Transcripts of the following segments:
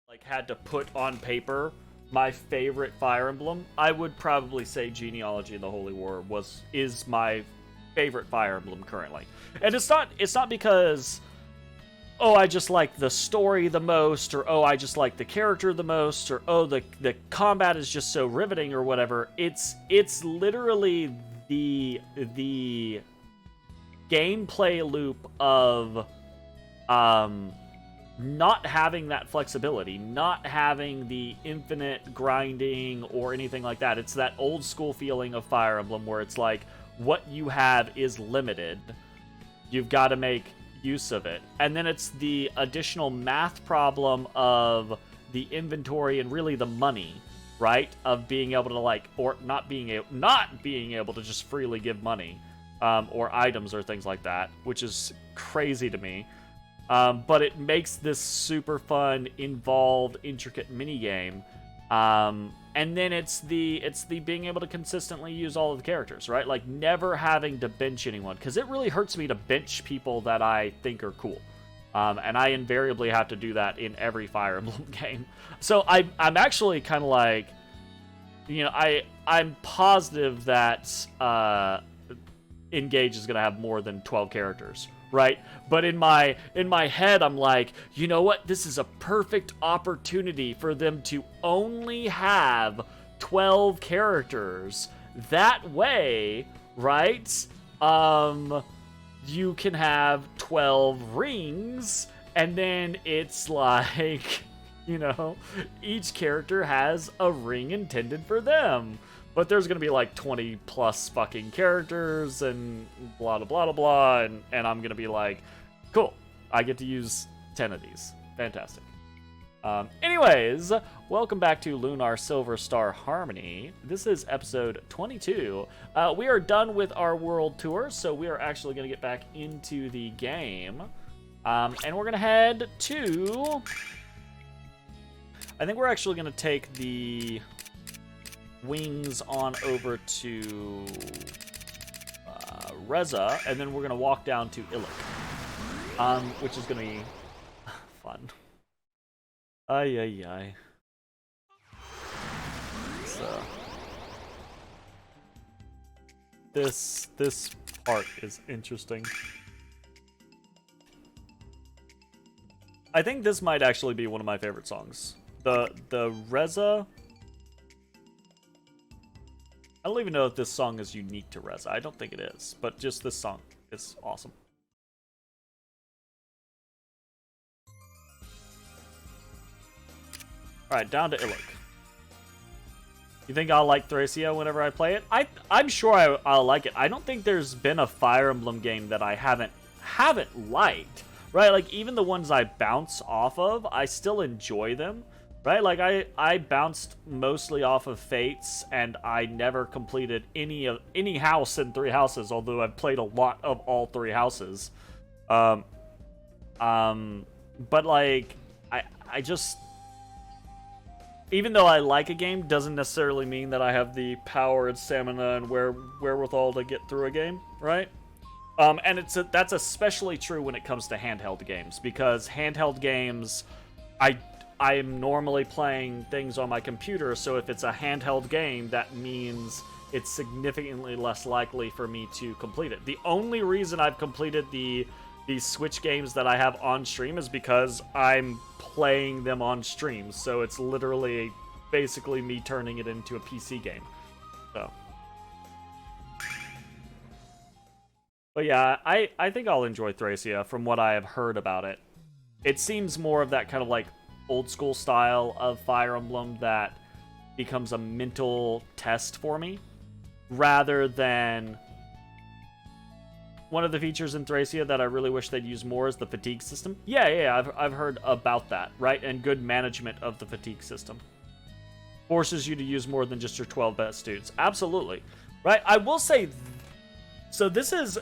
Like, had to put on paper my favorite Fire Emblem, I would probably say Genealogy of the Holy War is my favorite Fire Emblem currently. And it's not because, oh, I just like the story the most, or oh, I just like the character the most, or oh, the combat is just so riveting or whatever. It's literally the gameplay loop of not having that flexibility, not having the infinite grinding or anything like that. It's that old school feeling of Fire Emblem where it's like, what you have is limited. You've got to make use of it. And then it's the additional math problem of the inventory and really the money, right? Of being able to, like, or not being able to just freely give money, or items or things like that, which is crazy to me. But it makes this super fun, involved, intricate minigame. And then it's the being able to consistently use all of the characters, right? Like, never having to bench anyone, because it really hurts me to bench people that I think are cool. And I invariably have to do that in every Fire Emblem game. So I'm actually kind of like, you know, I'm positive that Engage is going to have more than 12 characters. Right? But in my head, I'm like, you know what? This is a perfect opportunity for them to only have 12 characters. That way, right? You can have 12 rings, and then it's like, you know, each character has a ring intended for them. But there's going to be like 20 plus fucking characters and blah, blah, blah, blah, and I'm going to be like, cool, I get to use 10 of these. Fantastic. Anyways, welcome back to Lunar Silver Star Harmony. This is episode 22. We are done with our world tour, so we are actually going to get back into the game. And we're going to head to... I think we're actually going to take the wings on over to Reza, and then we're gonna walk down to Illic, which is gonna be fun. Ay. So this part is interesting. I think this might actually be one of my favorite songs. The Reza. I don't even know if this song is unique to Reza. I don't think it is, but just this song is awesome. Alright, down to Illic. You think I'll like Thracia whenever I play it? I'm sure I'll like it. I don't think there's been a Fire Emblem game that I haven't liked. Right? Like, even the ones I bounce off of, I still enjoy them. Right, like I bounced mostly off of Fates, and I never completed any house in 3 houses. Although I've played a lot of all 3 houses, but like I just, even though I like a game, doesn't necessarily mean that I have the power and stamina and wherewithal to get through a game, right? And that's especially true when it comes to handheld games, because handheld games, I am normally playing things on my computer, so if it's a handheld game, that means it's significantly less likely for me to complete it. The only reason I've completed the Switch games that I have on stream is because I'm playing them on stream, so it's literally basically me turning it into a PC game. So, but yeah, I think I'll enjoy Thracia from what I have heard about it. It seems more of that kind of like old school style of Fire Emblem that becomes a mental test for me, rather than one of the features in Thracia that I really wish they'd use more is the fatigue system. Yeah, I've heard about that, right? And good management of the fatigue system forces you to use more than just your 12 best dudes. Absolutely, right? I will say, so this is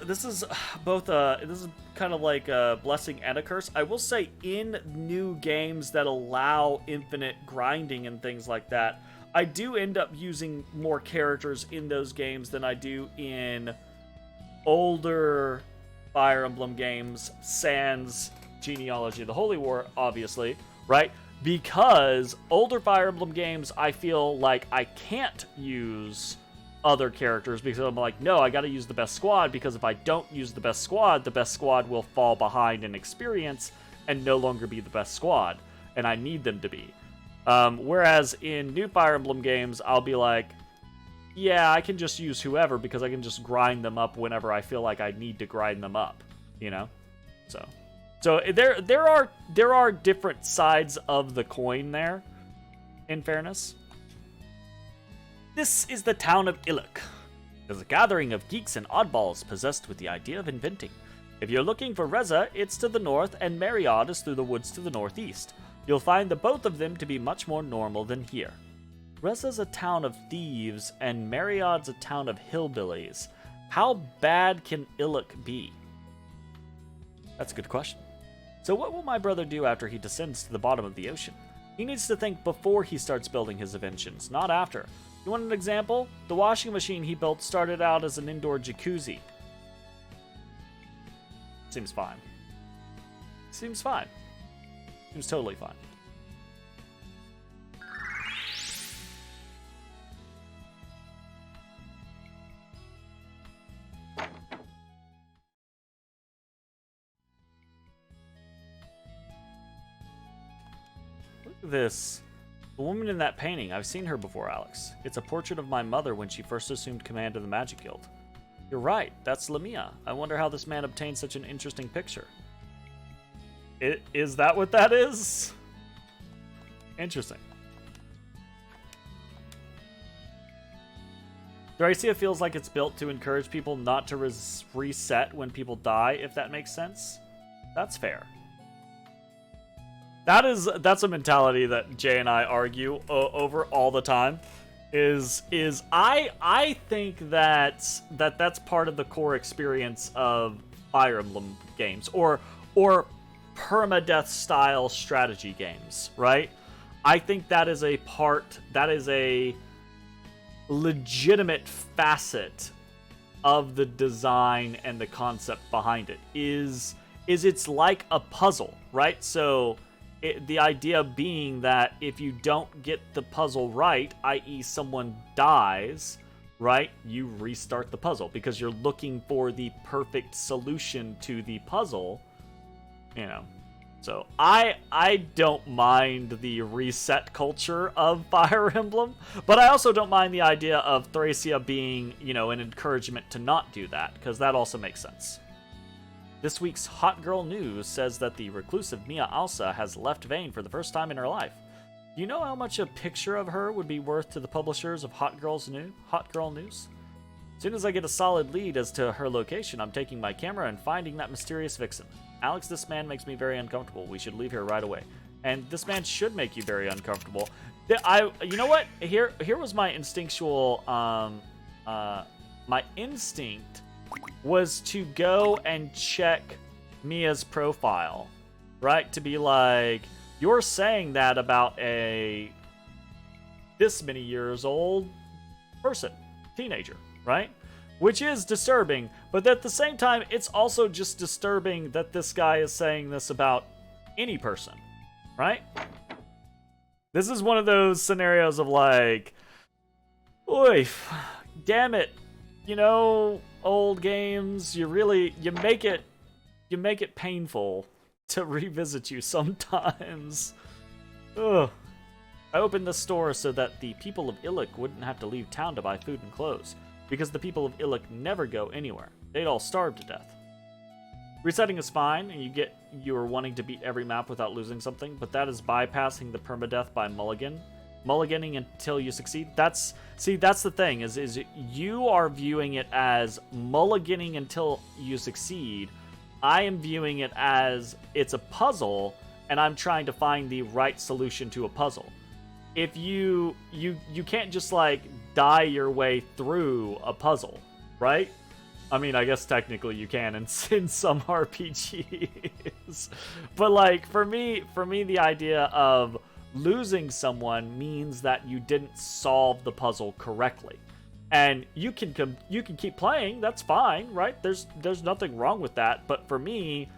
both this is kind of like a blessing and a curse. I will say, in new games that allow infinite grinding and things like that, I do end up using more characters in those games than I do in older Fire Emblem games, sans Genealogy of the Holy War, obviously, right? Because older Fire Emblem games, I feel like I can't use other characters because I'm like, no, I gotta use the best squad, because if I don't use the best squad will fall behind in experience and no longer be the best squad, and I need them to be. Whereas in new Fire Emblem games, I'll be like, yeah, I can just use whoever because I can just grind them up whenever I feel like I need to grind them up, you know? So there are different sides of the coin there, in fairness. This is the town of Illic. There's a gathering of geeks and oddballs possessed with the idea of inventing. If you're looking for Reza, it's to the north, and Mariod is through the woods to the northeast. You'll find the both of them to be much more normal than here. Reza's a town of thieves, and Mariod's a town of hillbillies. How bad can Illic be? That's a good question. So what will my brother do after he descends to the bottom of the ocean? He needs to think before he starts building his inventions, not after. You want an example? The washing machine he built started out as an indoor jacuzzi. Seems fine. Seems fine. Seems totally fine. Look at this. The woman in that painting, I've seen her before, Alex. It's a portrait of my mother when she first assumed command of the Magic Guild. You're right, that's Lamia. I wonder how this man obtained such an interesting picture. Is that what that is? Interesting. Thracia feels like it's built to encourage people not to reset when people die, if that makes sense. That's fair. That's a mentality that Jay and I argue over all the time. I think that's part of the core experience of Fire Emblem games or permadeath style strategy games, right? I think that is a legitimate facet of the design and the concept behind it. Is it's like a puzzle, right? So the idea being that if you don't get the puzzle right, i.e. someone dies, right, you restart the puzzle because you're looking for the perfect solution to the puzzle, you know. So I don't mind the reset culture of Fire Emblem, but I also don't mind the idea of Thracia being, you know, an encouragement to not do that, because that also makes sense. This week's Hot Girl News says that the reclusive Mia Alsa has left Vane for the first time in her life. Do you know how much a picture of her would be worth to the publishers of Hot Girl News? As soon as I get a solid lead as to her location, I'm taking my camera and finding that mysterious vixen. Alex, this man makes me very uncomfortable. We should leave here right away. And this man should make you very uncomfortable. You know what? Here was my instinctual, my instinct was to go and check Mia's profile, right? To be like, you're saying that about a this many years old person, teenager, right? Which is disturbing, but at the same time, it's also just disturbing that this guy is saying this about any person, right? This is one of those scenarios of like, oy, damn it, you know, old games, you make it painful to revisit you sometimes. Ugh. I opened the store so that the people of Illic wouldn't have to leave town to buy food and clothes, because the people of Illic never go anywhere. They'd all starve to death. Resetting is fine, and you are wanting to beat every map without losing something, but that is bypassing the permadeath by mulliganing until you succeed. That's the thing, is you are viewing it as mulliganing until you succeed. I am viewing it as it's a puzzle, and I'm trying to find the right solution to a puzzle. If you can't just like die your way through a puzzle, right? I mean, I guess technically you can in some RPGs. But like for me the idea of losing someone means that you didn't solve the puzzle correctly. And you can keep playing, that's fine, right? There's nothing wrong with that, but for me,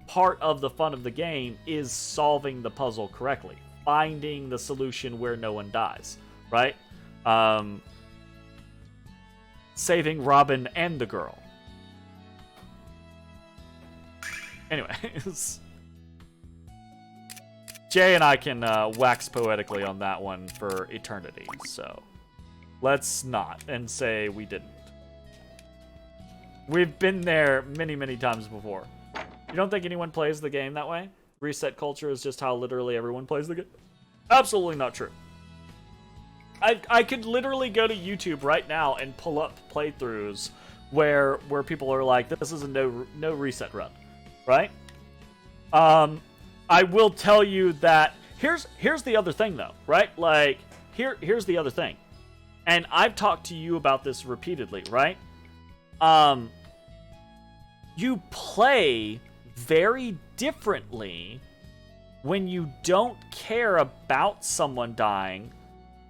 part of the fun of the game is solving the puzzle correctly, finding the solution where no one dies, right? Saving Robin and the girl. Anyways, Jay and I can wax poetically on that one for eternity, so let's not and say we didn't. We've been there many, many times before. You don't think anyone plays the game that way? Reset culture is just how literally everyone plays the game? Absolutely not true. I could literally go to YouTube right now and pull up playthroughs where people are like, this is a no reset run, right? I will tell you that here's the other thing though, right? Like here's the other thing. And I've talked to you about this repeatedly, right? You play very differently when you don't care about someone dying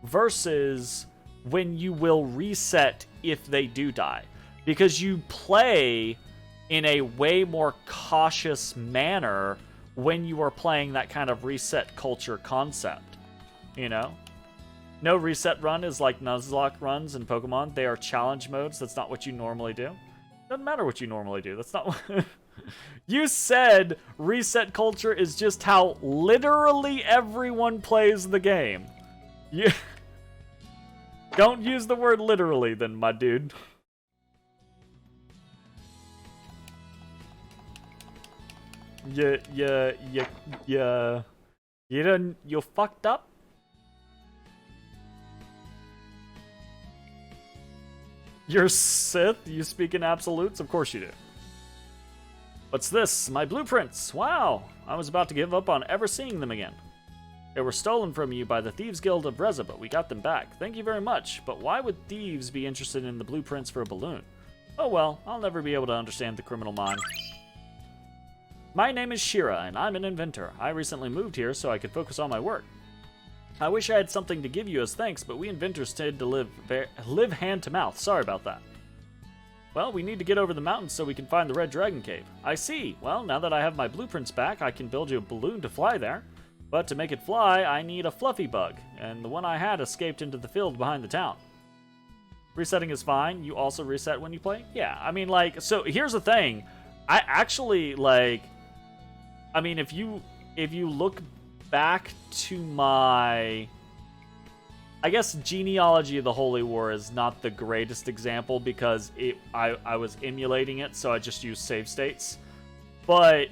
versus when you will reset if they do die. Because you play in a way more cautious manner when you are playing that kind of reset culture concept, you know? No reset run is like Nuzlocke runs in Pokemon. They are challenge modes. That's not what you normally do. Doesn't matter what you normally do. That's not what... You said reset culture is just how literally everyone plays the game. You... Don't use the word literally then, my dude. You fucked up? You're Sith? You speak in absolutes? Of course you do. What's this? My blueprints! Wow! I was about to give up on ever seeing them again. They were stolen from you by the Thieves Guild of Reza, but we got them back. Thank you very much. But why would thieves be interested in the blueprints for a balloon? Oh well, I'll never be able to understand the criminal mind. My name is Shira, and I'm an inventor. I recently moved here so I could focus on my work. I wish I had something to give you as thanks, but we inventors tend to live hand to mouth. Sorry about that. Well, we need to get over the mountains so we can find the Red Dragon Cave. I see. Well, now that I have my blueprints back, I can build you a balloon to fly there. But to make it fly, I need a fluffy bug, and the one I had escaped into the field behind the town. Resetting is fine. You also reset when you play? Yeah, I mean, like, so here's the thing. I actually, like, I mean, if you look back to my... I guess Genealogy of the Holy War is not the greatest example because I was emulating it, so I just used save states. But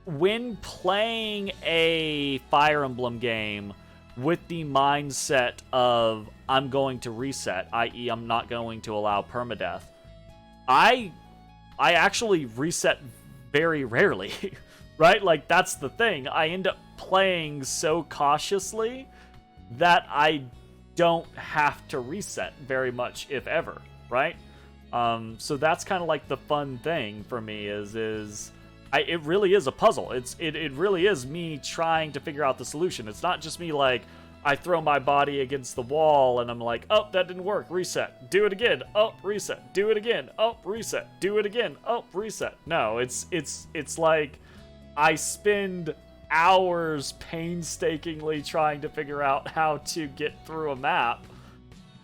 when playing a Fire Emblem game with the mindset of I'm going to reset, i.e. I'm not going to allow permadeath, I actually reset very rarely, right? Like, that's the thing. I end up playing so cautiously that I don't have to reset very much, if ever, right? So that's kind of like the fun thing for me is it really is a puzzle. It really is me trying to figure out the solution. It's not just me like, I throw my body against the wall and I'm like, oh, that didn't work, reset, do it again, oh, reset, do it again, oh, reset, do it again, oh, reset. No, it's like I spend hours painstakingly trying to figure out how to get through a map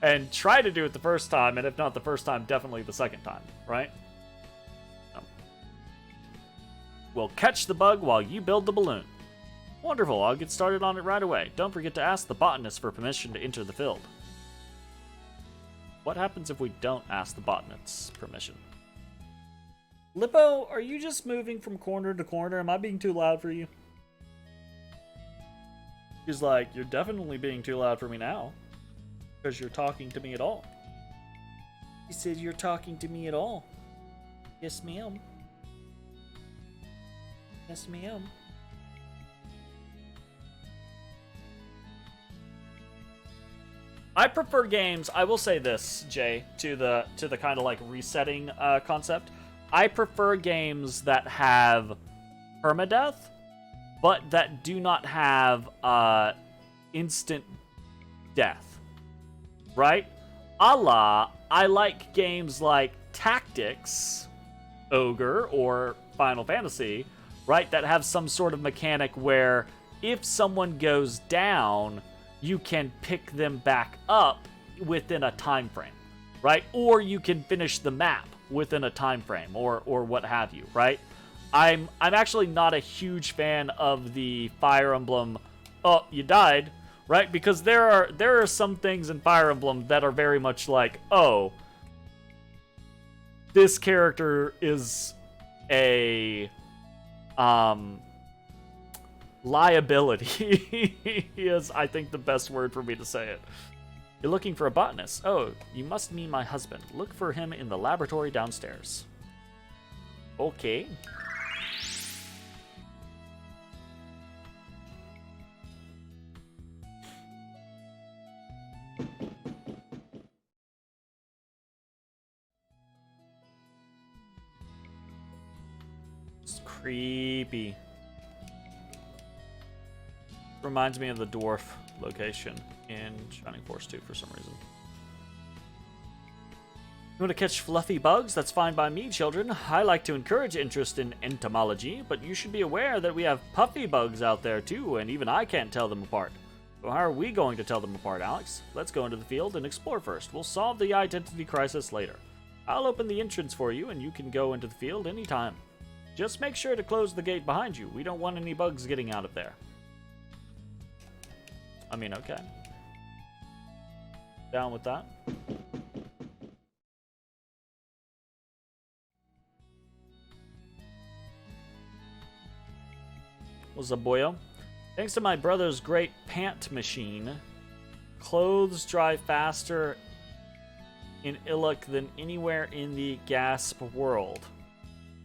and try to do it the first time, and if not the first time, definitely the second time, right? We'll catch the bug while you build the balloon. Wonderful, I'll get started on it right away. Don't forget to ask the botanist for permission to enter the field. What happens if we don't ask the botanist's permission? Lippo, are you just moving from corner to corner? Am I being too loud for you? He's like, you're definitely being too loud for me now. Because you're talking to me at all. He said you're talking to me at all. Yes, ma'am. Yes, ma'am. I prefer games, I will say this, Jay, to the kind of like resetting concept. I prefer games that have permadeath but that do not have instant death, right? I like games like Tactics, Ogre, or Final Fantasy, right, that have some sort of mechanic where if someone goes down, you can pick them back up within a time frame, right? Or you can finish the map within a time frame, or what have you, right? I'm actually not a huge fan of the Fire Emblem, oh, you died, right? Because there are some things in Fire Emblem that are very much like, oh, this character is a liability is, I think, the best word for me to say it. You're looking for a botanist. Oh, you must mean my husband. Look for him in the laboratory downstairs. Okay. It's creepy. Reminds me of the dwarf location in Shining Force 2 for some reason. You want to catch fluffy bugs? That's fine by me, children. I like to encourage interest in entomology, but you should be aware that we have puffy bugs out there too, and even I can't tell them apart. So how are we going to tell them apart, Alex? Let's go into the field and explore first. We'll solve the identity crisis later. I'll open the entrance for you, and you can go into the field anytime. Just make sure to close the gate behind you. We don't want any bugs getting out of there. I mean, okay. Down with that. What's up, boyo? Thanks to my brother's great pant machine, clothes dry faster in Illic than anywhere in the Gasp world.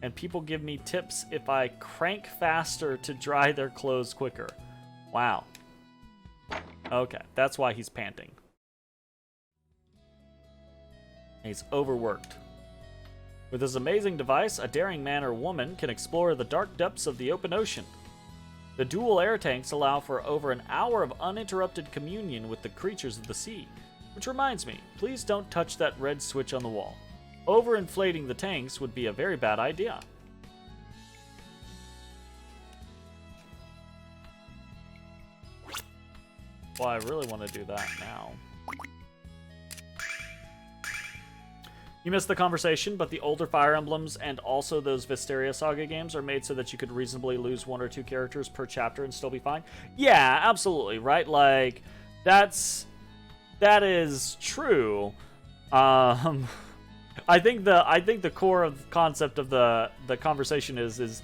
And people give me tips if I crank faster to dry their clothes quicker. Wow. Okay, that's why he's panting. He's overworked. With this amazing device, a daring man or woman can explore the dark depths of the open ocean. The dual air tanks allow for over an hour of uninterrupted communion with the creatures of the sea. Which reminds me, please don't touch that red switch on the wall. Overinflating the tanks would be a very bad idea. Well, I really want to do that now. You missed the conversation, but the older Fire Emblems and also those Visteria Saga games are made so that you could reasonably lose 1 or 2 characters per chapter and still be fine. Yeah, absolutely, right? Like, that is true. I think the core of the concept of the conversation is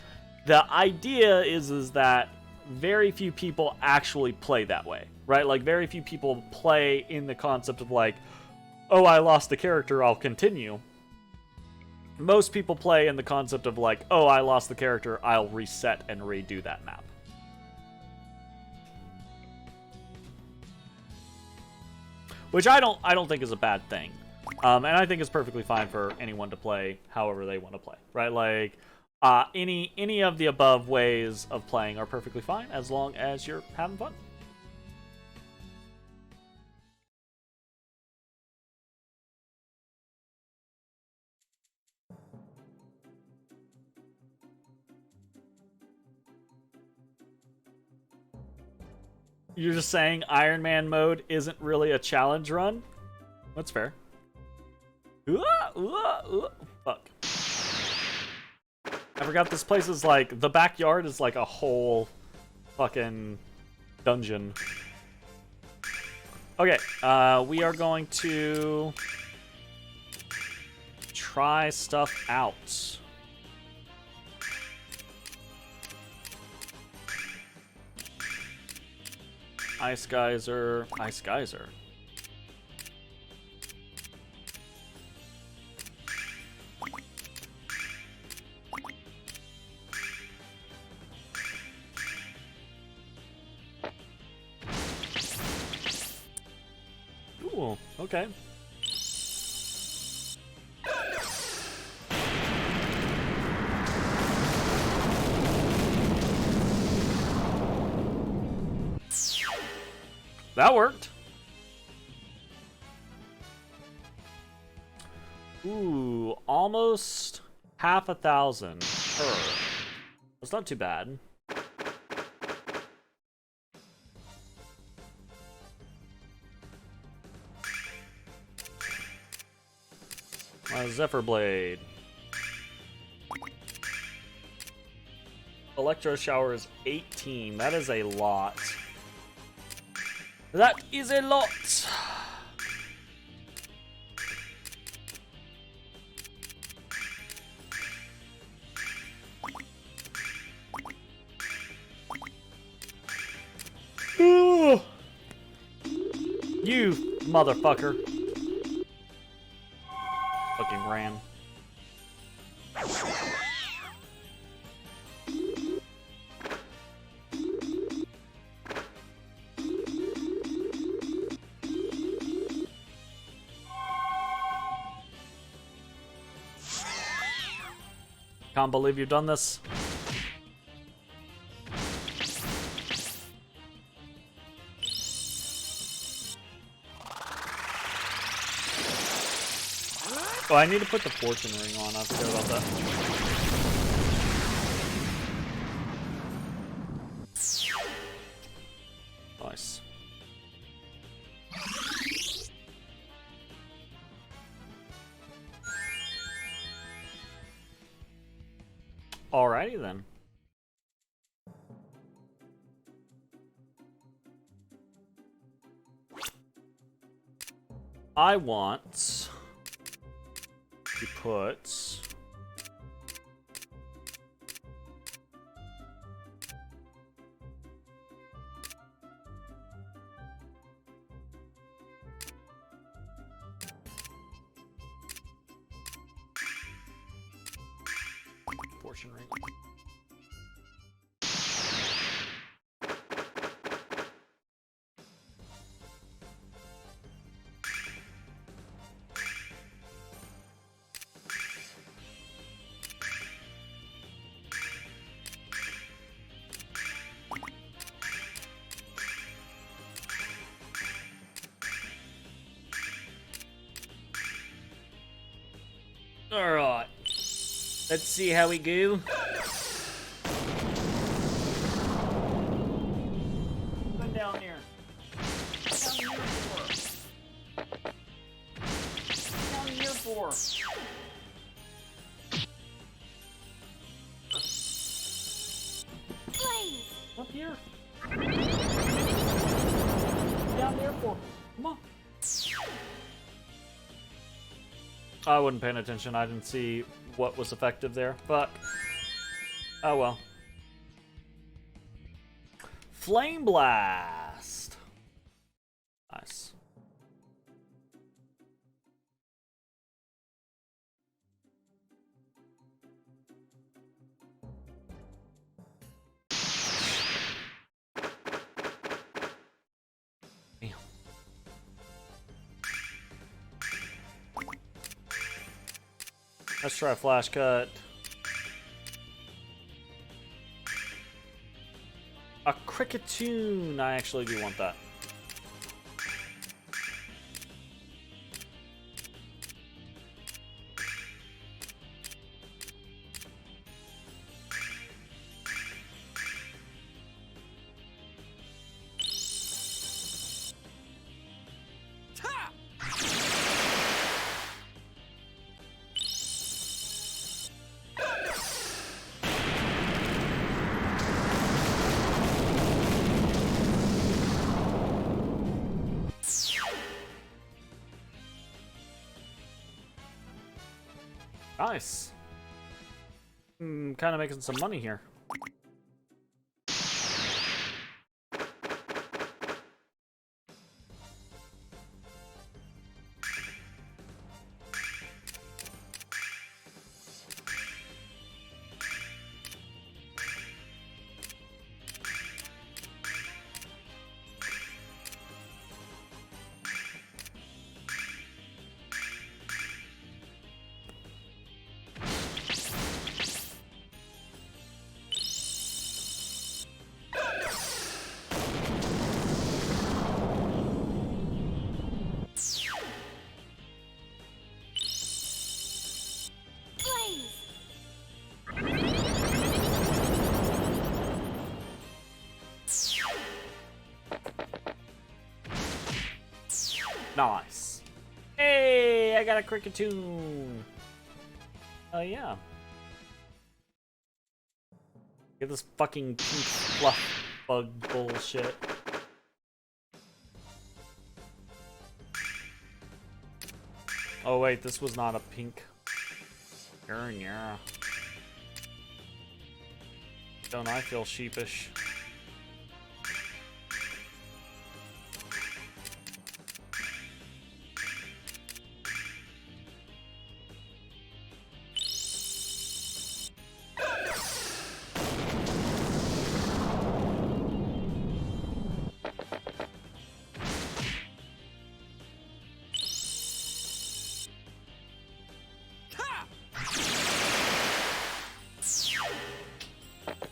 the idea is that very few people actually play that way, right? Like, very few people play in the concept of like, oh, I lost the character, I'll continue. Most people play in the concept of like, oh, I lost the character, I'll reset and redo that map. Which I don't think is a bad thing. And I think it's perfectly fine for anyone to play however they want to play, right? Like, any of the above ways of playing are perfectly fine as long as you're having fun. You're just saying Iron Man mode isn't really a challenge run? That's fair. Fuck. I forgot this place is like, the backyard is like a whole fucking dungeon. Okay, we are going to try stuff out. Ice Geyser, Ice Geyser. Cool, okay. That worked. Ooh, almost 1,000 per. That's not too bad. Zephyr Blade. Electro Shower is 18. That is a lot. That is a lot. You motherfucker. Fucking ran. Can't believe you've done this. Oh, I need to put the fortune ring on. I forgot about that. Nice. Alrighty then. I want to put fortune ring. Alright. Let's see how we go. Come down here. Down here for. Down here for. Please. Up here. Down there for. Come on. I wasn't paying attention. I didn't see what was effective there. Fuck. Oh well. Flame Blast. Nice. Damn. Let's try a flash cut. A Cricketune. I actually do want that. Nice. Kind of making some money here. Nice. Hey, I got a cricketune. Oh, yeah. Get this fucking pink fluff bug bullshit. Oh, wait, this was not a pink. Yeah. Don't I feel sheepish?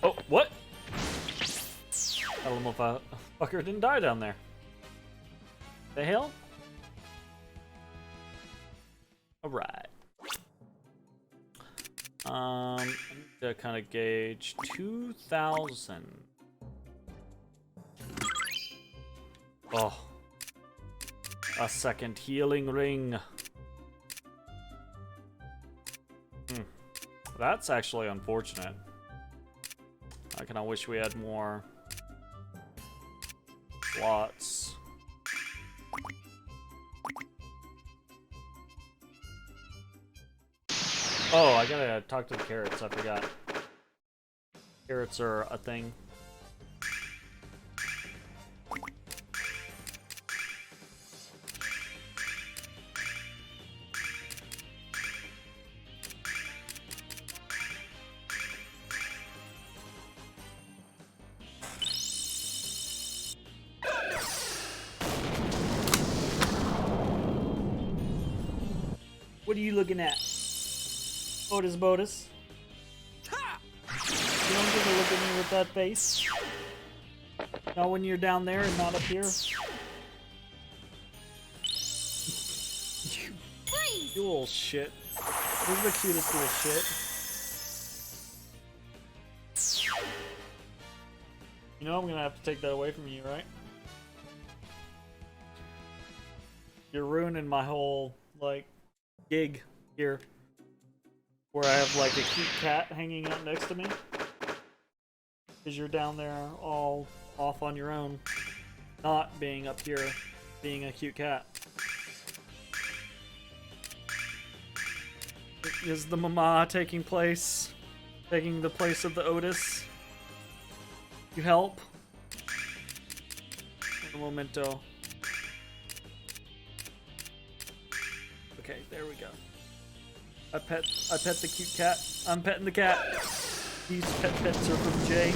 Oh, what? I don't know if a fucker didn't die down there. The hell? Alright. I need to kind of gauge 2,000. Oh. A second healing ring. That's actually unfortunate. I kinda wish we had more slots. Oh, I gotta talk to the carrots, I forgot. Carrots are a thing. What are you looking at? Botus. You don't get to look at me with that face. Not when you're down there and not up here. You little shit. This is the cutest little shit. You know I'm gonna have to take that away from you, right? You're ruining my whole, like, gig here. Where I have, like, a cute cat hanging out next to me. Because you're down there all off on your own. Not being up here, being a cute cat. Is the mama taking place? Taking the place of the Otis? You help? Un momento. Okay, there we go. I pet the cute cat. I'm petting the cat. These pets are from Jay.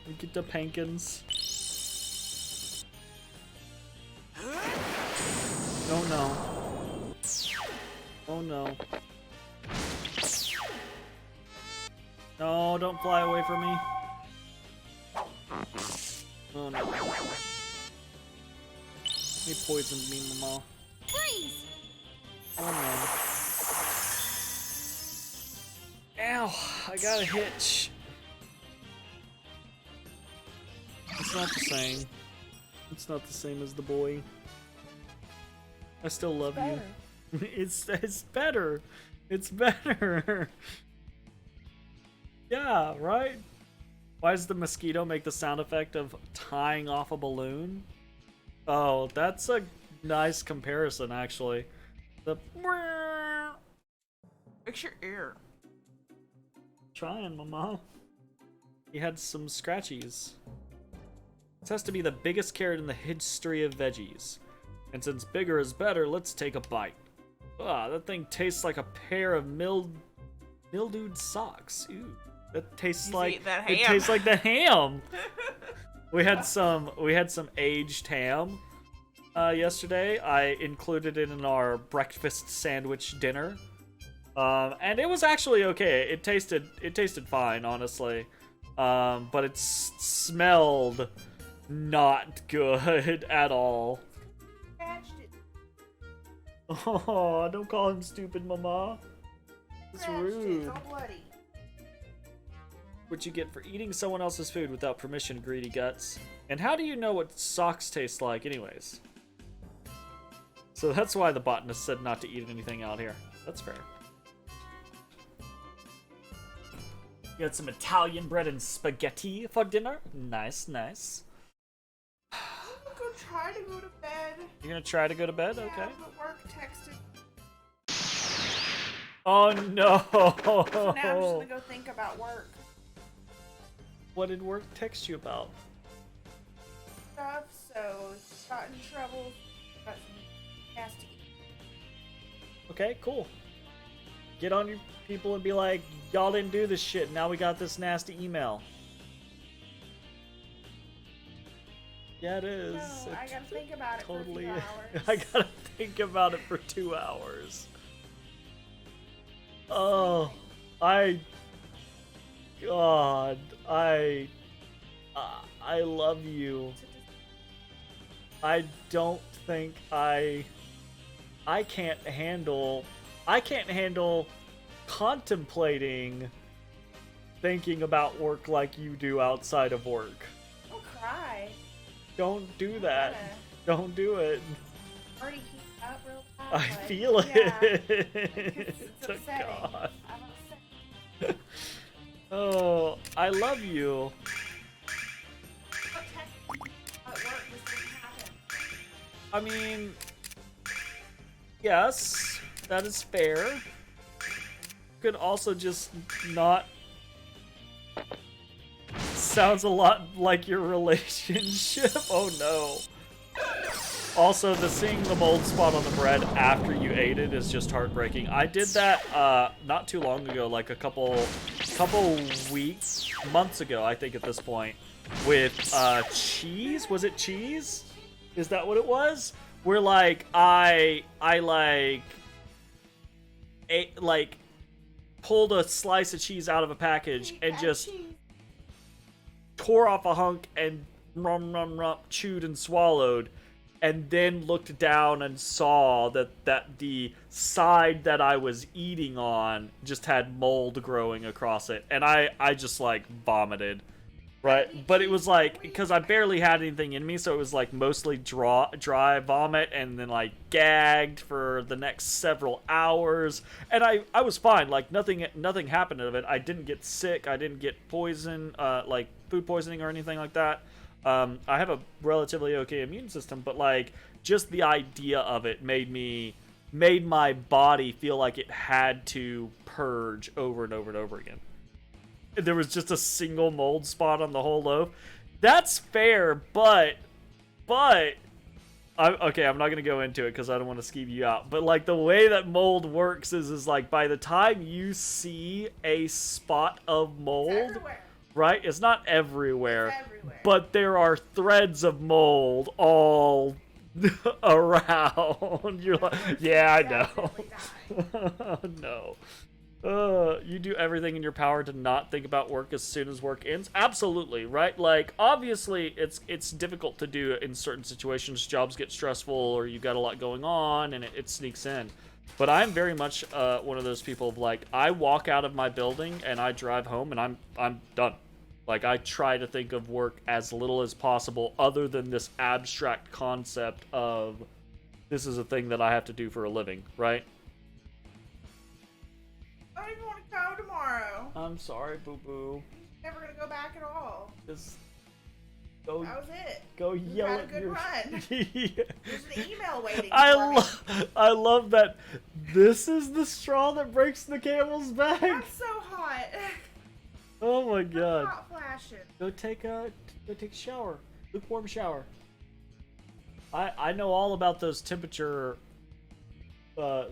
We get the pankins. Oh no. Oh no. No, don't fly away from me. Oh no. He poisoned me, mama. Please. Oh no. Ow! I got a hitch. It's not the same. It's not the same as the boy. I still love you. It's better. It's better. Yeah, right? Why does the mosquito make the sound effect of tying off a balloon? Oh, that's a nice comparison, actually. The Fix your ear. trying, mama. He had some scratchies. This has to be the biggest carrot in the history of veggies. And since bigger is better, let's take a bite. Ah, that thing tastes like a pair of mildewed socks. Ooh, that tastes like it tastes like the ham. We had some aged ham yesterday. I included it in our breakfast sandwich dinner, and it was actually okay. It tasted fine, honestly, but it smelled not good at all. Oh, don't call him stupid, mama. It's rude. It's all bloody. What you get for eating someone else's food without permission, greedy guts. And how do you know what socks taste like anyways? So that's why the botanist said not to eat anything out here. That's fair. You got some Italian bread and spaghetti for dinner? Nice, nice. I'm gonna go try to go to bed. You're gonna try to go to bed? Yeah, Okay. but work texted. Oh no! So now I'm just gonna go think about work. What did work text you about? Stuff, so got in trouble. Got some nasty. Okay, cool. Get on your people and be like, y'all didn't do this shit, now we got this nasty email. Yeah, it is. No, I gotta think about it Totally. for a few hours. I gotta think about it for 2 hours. Oh, God, I love you. I don't think I can't handle contemplating thinking about work like you do outside of work. Don't cry. Don't do that. Don't do it. Already heated up real fast. I feel yeah, it. it's upsetting. God. I'm upset. Oh, I love you. What technically at work this didn't happen. I mean, yes, that is fair. Could also just not. Sounds a lot like your relationship. Oh no. Also, seeing the mold spot on the bread after you ate it is just heartbreaking. I did that not too long ago, like a couple weeks, months ago, I think at this point, with cheese. Was it cheese? Is that what it was? Where like I pulled a slice of cheese out of a package and just tore off a hunk and chewed and swallowed, and then looked down and saw that the side that I was eating on just had mold growing across it, and I just like vomited. Right, but it was like, because I barely had anything in me, so it was like mostly dry vomit, and then like gagged for the next several hours, and I was fine, like nothing happened of it. I didn't get sick, I didn't get poison, like food poisoning or anything like that. I have a relatively okay immune system, but like just the idea of it made my body feel like it had to purge over and over and over again. There was just a single mold spot on the whole loaf. That's fair, but okay, I'm not gonna go into it because I don't want to skeeve you out. But like the way that mold works is like by the time you see a spot of mold, right? It's not everywhere, but there are threads of mold all around. You're like, yeah, I know. No. You do everything in your power to not think about work as soon as work ends? Absolutely, right? Like, obviously, it's difficult to do in certain situations. Jobs get stressful, or you've got a lot going on, and it sneaks in. But I'm very much one of those people of, like, I walk out of my building, and I drive home, and I'm done. Like, I try to think of work as little as possible, other than this abstract concept of this is a thing that I have to do for a living, right? I don't even want to go tomorrow. I'm sorry, boo-boo. Never gonna go back at all. Just go. That was it. Go We've yell had a at good your. run. Yeah. There's an email waiting for me. I love that. This is the straw that breaks the camel's back. I'm so hot. Oh my god. I'm hot flashing. Go take a shower. Lukewarm shower. I know all about those temperature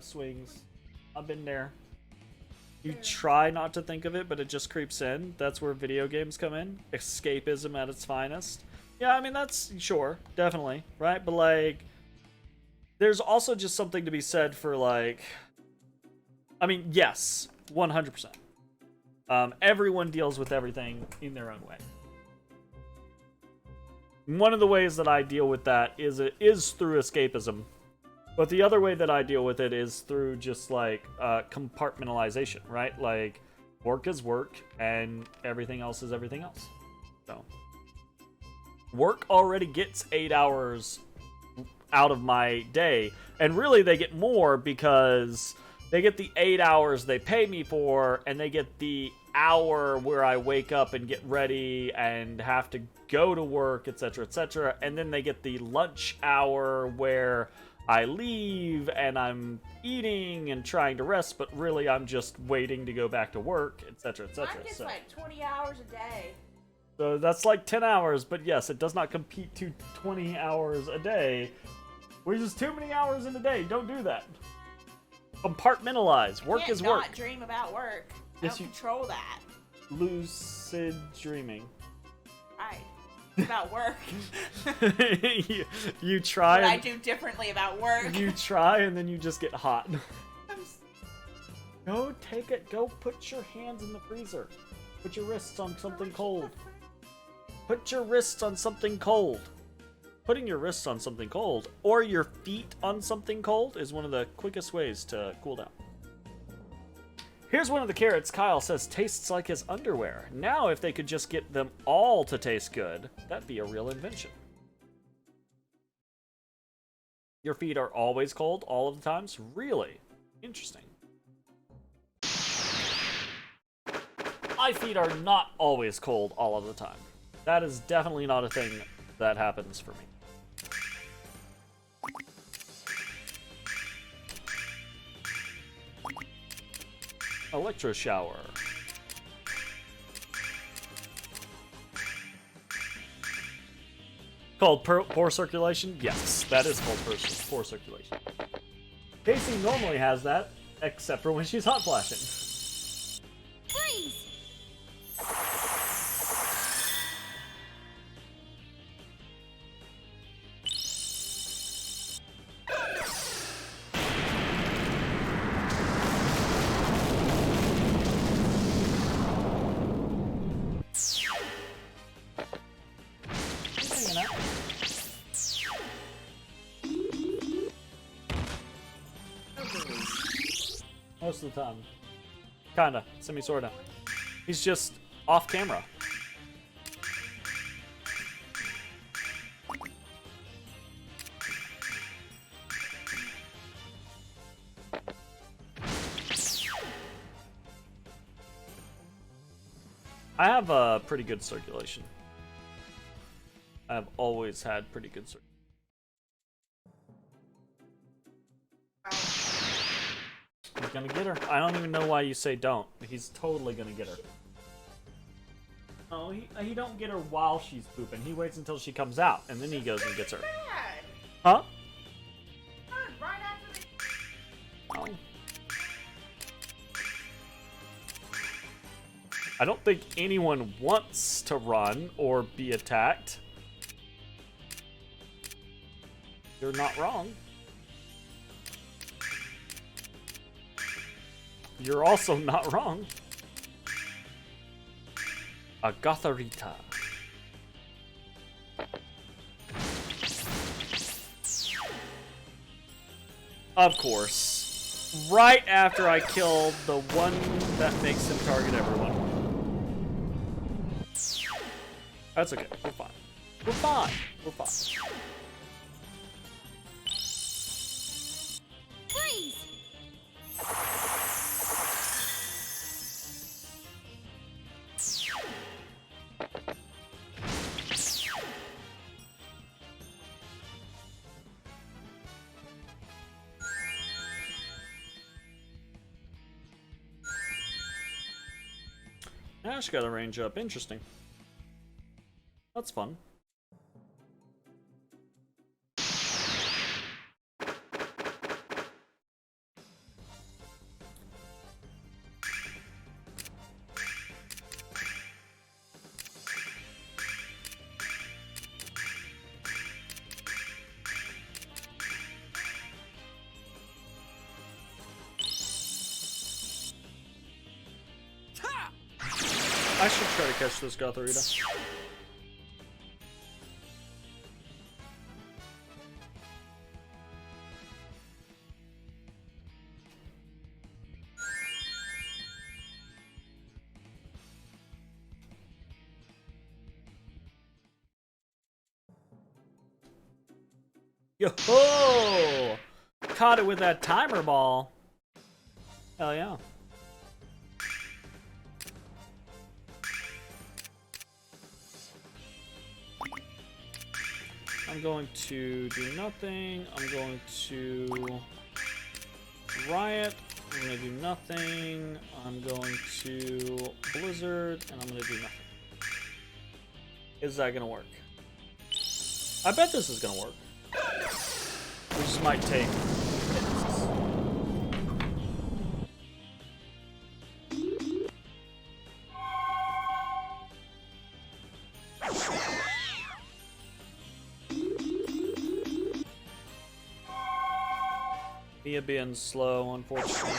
swings. I've been there. You try not to think of it, but it just creeps in. That's where video games come in. Escapism at its finest. Yeah, I mean, that's, sure, definitely, right? But, like, there's also just something to be said for, like, I mean, yes, 100%. Everyone deals with everything in their own way. One of the ways that I deal with that is through escapism. But the other way that I deal with it is through just, like, compartmentalization, right? Like, work is work, and everything else is everything else. So, Work already gets 8 hours out of my day, and really they get more because they get the 8 hours they pay me for, and they get the hour where I wake up and get ready and have to go to work, etc., etc., and then they get the lunch hour where I leave and I'm eating and trying to rest, but really I'm just waiting to go back to work, etc., etc. Mine gets like 20 hours a day. So that's like 10 hours, but yes, it does not compete to 20 hours a day, which is too many hours in a day. Don't do that. Compartmentalize. Work is work. Not dream about work. Yes, I don't control that. Lucid dreaming. Right. About work. you try. What I do differently about work. You try and then you just get hot. Go take it. Go put your hands in the freezer. Put your wrists on something cold. Put your wrists on something cold. Putting your wrists on something cold or your feet on something cold is one of the quickest ways to cool down. Here's one of the carrots Kyle says tastes like his underwear. Now, if they could just get them all to taste good, that'd be a real invention. Your feet are always cold all of the times? Really? Interesting. My feet are not always cold all of the time. That is definitely not a thing that happens for me. Electro shower. Called poor circulation? Yes, that is called poor circulation. Casey normally has that, except for when she's hot flashing. Freeze! Most of the time. Kinda. Semi-sorta. He's just off camera. I have a pretty good circulation. I have always had pretty good circulation. He's gonna get her. I don't even know why you say don't. He's totally gonna get her. Oh, he don't get her while she's pooping. He waits until she comes out, and then he goes and gets her. Huh? Right after the... Oh. I don't think anyone wants to run or be attacked. You're not wrong. You're also not wrong. A Gotharita. Of course. Right after I killed the one that makes him target everyone. That's okay. We're fine. We're fine. We're fine. Freeze! Ash got a range up. Interesting. That's fun. I should try to catch this Gotharita. Yo! Caught it with that timer ball. Hell yeah. I'm going to do nothing. I'm going to riot. I'm going to do nothing. I'm going to blizzard, and I'm going to do nothing. Is that going to work? I bet this is going to work. This might take... Mia being slow, unfortunately.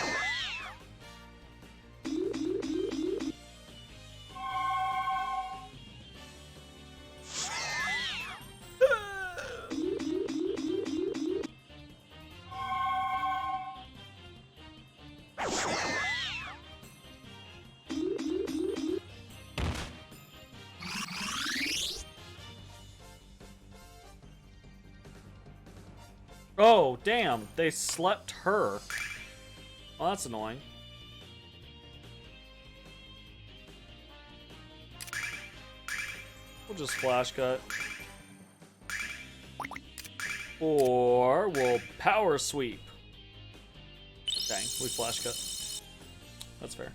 Oh, damn. They slept her. Well, that's annoying. We'll just flash cut. Or we'll power sweep. Dang, we flash cut. That's fair.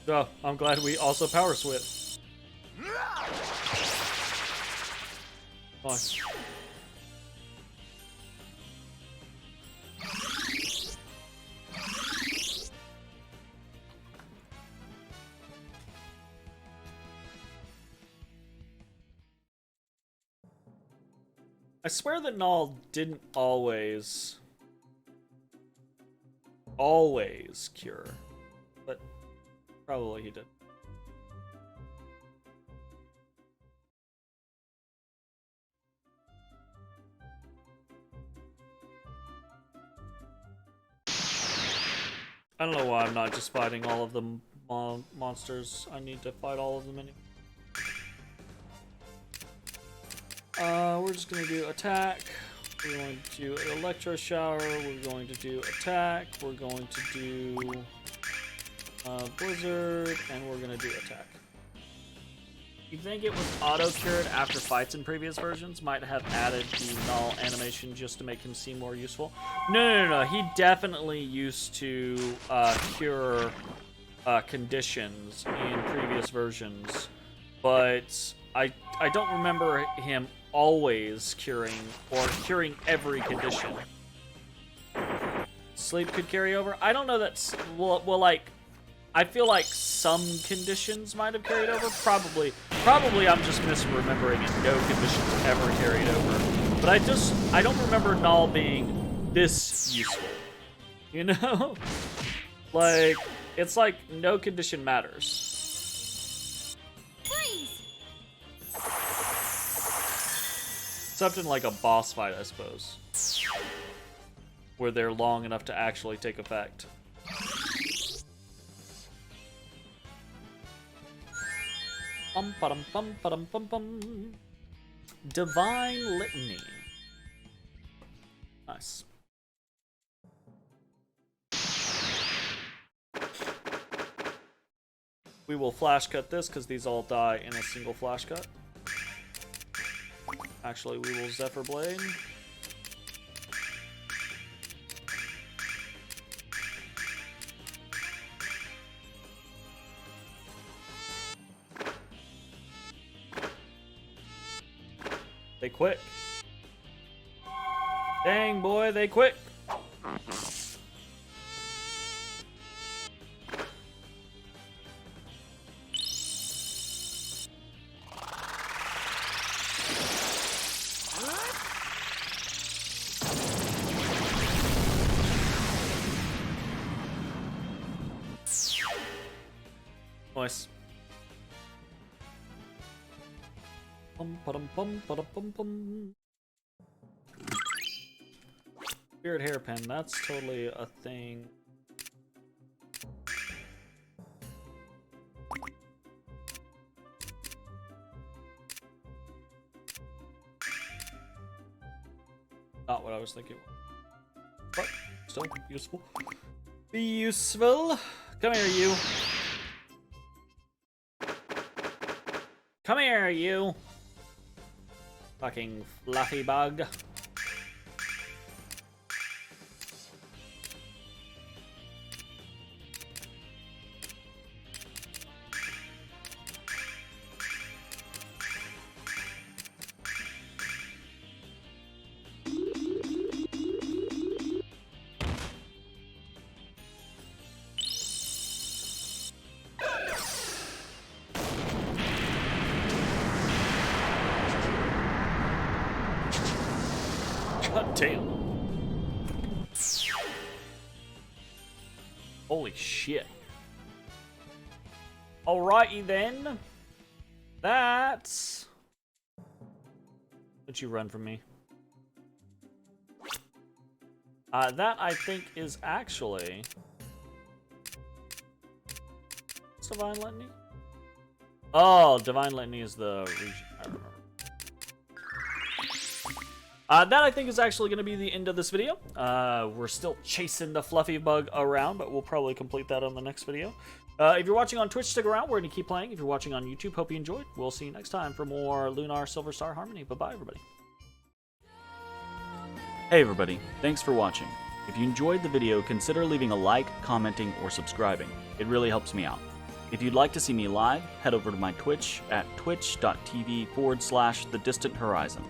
Oh, I'm glad we also power sweep. Fine. I swear that Null didn't always cure, but probably he did. I don't know why I'm not just fighting all of the monsters. I need to fight all of them anyway. We're just gonna do attack. We're going to do an electro shower. We're going to do attack. We're going to do blizzard, and we're gonna do attack. You think it was auto-cured after fights in previous versions? Might have added the Null animation just to make him seem more useful? No. He definitely used to cure conditions in previous versions, but I don't remember him always curing or curing every condition. Sleep could carry over? I don't know that's... Well, like... I feel like some conditions might have carried over. Probably I'm just misremembering and no conditions ever carried over. But I don't remember Null being this useful. You know? Like, it's like no condition matters. Freeze! Except in like a boss fight, I suppose. Where they're long enough to actually take effect. Divine Litany. Nice. We will flash cut this because these all die in a single flash cut. Actually, we will Zephyr Blade. They quit. Dang, boy, they quit. Nice. Spirit hairpin, that's totally a thing. Not what I was thinking. But still useful. Be useful. Come here, you. Come here, you. Fucking fluffy bug. God damn. Holy shit. Alrighty then. That's... Don't you run from me. That I think is actually... What's Divine Litany? Oh, Divine Litany is the region. I remember. That I think is actually going to be the end of this video. We're still chasing the fluffy bug around, but we'll probably complete that on the next video. If you're watching on Twitch, stick around. We're going to keep playing. If you're watching on YouTube, hope you enjoyed. We'll see you next time for more Lunar Silver Star Harmony. Bye-bye, everybody. Hey everybody, thanks for watching. If you enjoyed the video, consider leaving a like, commenting, or subscribing. It really helps me out. If you'd like to see me live, head over to my Twitch at twitch.tv/thedistanthorizon.